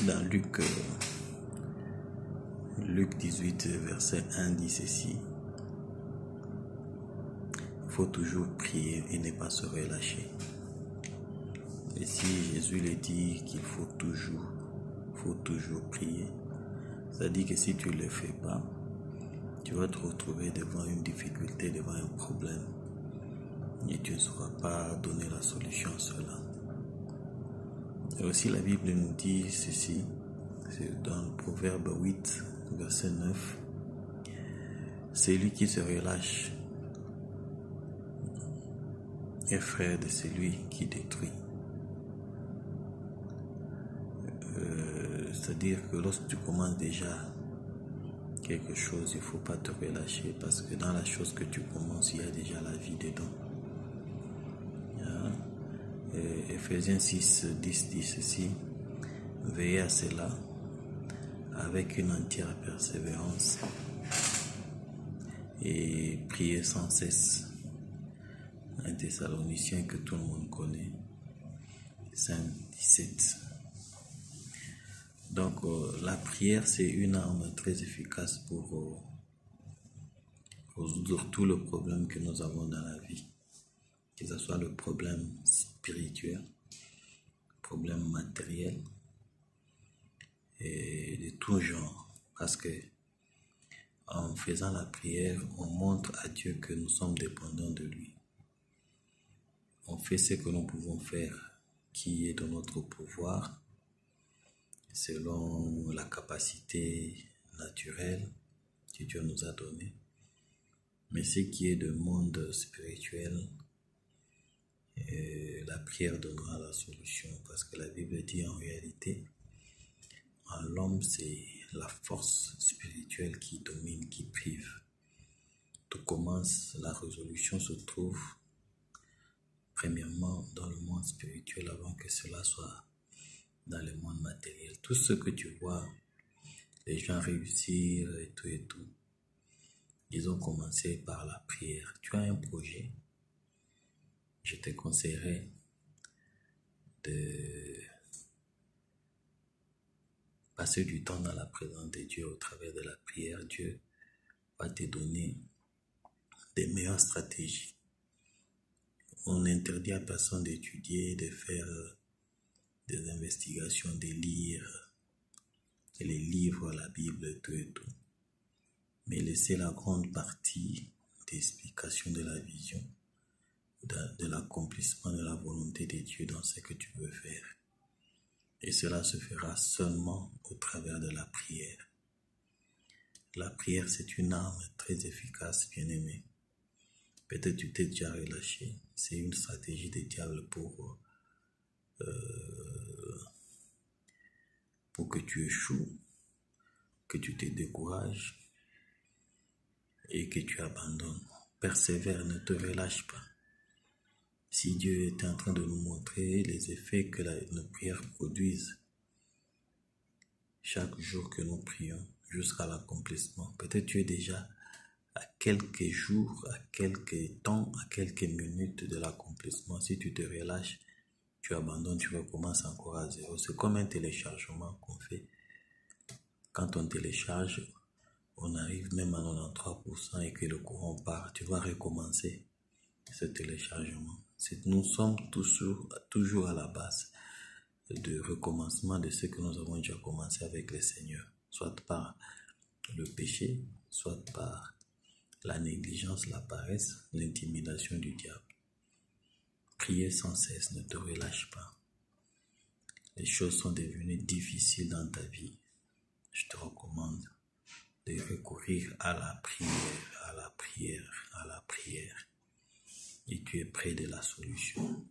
Dans Luc 18, verset 1 dit ceci. Il faut toujours prier et ne pas se relâcher. Et si Jésus le dit qu'il faut toujours prier, ça dit que si tu ne le fais pas, tu vas te retrouver devant une difficulté, devant un problème. Et tu ne sauras pas donner la solution à cela. Et aussi la Bible nous dit ceci, c'est dans le Proverbe 8, verset 9. C'est lui qui se relâche est frère de celui qui détruit. C'est-à-dire que lorsque tu commences déjà quelque chose, il ne faut pas te relâcher parce que dans la chose que tu commences, il y a déjà la vie dedans. Ephésiens 6, 10 dit ceci. Veillez à cela avec une entière persévérance et priez sans cesse. Un Thessaloniciens que tout le monde connaît, 5, 17. Donc la prière, c'est une arme très efficace pour résoudre tous les problèmes que nous avons dans la vie, que ce soit le problème spirituel, le problème matériel et de tout genre. Parce que en faisant la prière, on montre à Dieu que nous sommes dépendants de lui. On fait ce que nous pouvons faire, qui est de notre pouvoir, selon la capacité naturelle que Dieu nous a donnée. Mais ce qui est de monde spirituel, la prière donnera la solution. Parce que la Bible dit en réalité, en l'homme, c'est la force spirituelle qui domine, qui prive. Tout commence, la résolution se trouve premièrement dans le monde spirituel avant que cela soit dans le monde matériel. Tout ce que tu vois, les gens réussir et tout, ils ont commencé par la prière. Tu as un projet, je te conseillerais de passer du temps dans la présence de Dieu au travers de la prière. Dieu va te donner des meilleures stratégies. On n'interdit à personne d'étudier, de faire des investigations, de lire les livres, la Bible et tout. Mais laisser la grande partie d'explication de la vision, de l'accomplissement de la volonté de Dieu dans ce que tu veux faire. Et cela se fera seulement au travers de la prière. La prière, c'est une arme très efficace, bien-aimé. Peut-être tu t'es déjà relâché. C'est une stratégie du diable pour que tu échoues, que tu te décourages et que tu abandonnes. Persévère, ne te relâche pas. Si Dieu est en train de nous montrer les effets que nos prières produisent chaque jour que nous prions jusqu'à l'accomplissement, peut-être tu es déjà à quelques jours, à quelques temps, à quelques minutes de l'accomplissement. Si tu te relâches, tu abandonnes, tu recommences encore à zéro. C'est comme un téléchargement qu'on fait. Quand on télécharge, on arrive même à 93% et que le courant part, tu vas recommencer ce téléchargement. Nous sommes toujours à la base de recommencement de ce que nous avons déjà commencé avec le Seigneur, soit par le péché, soit par la négligence, la paresse, l'intimidation du diable. Priez sans cesse, ne te relâche pas. Les choses sont devenues difficiles dans ta vie. Je te recommande de recourir à la prière, à la prière, à la prière. Et tu es près de la solution.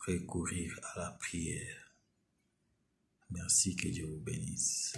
Recourir à la prière. Merci, que Dieu vous bénisse.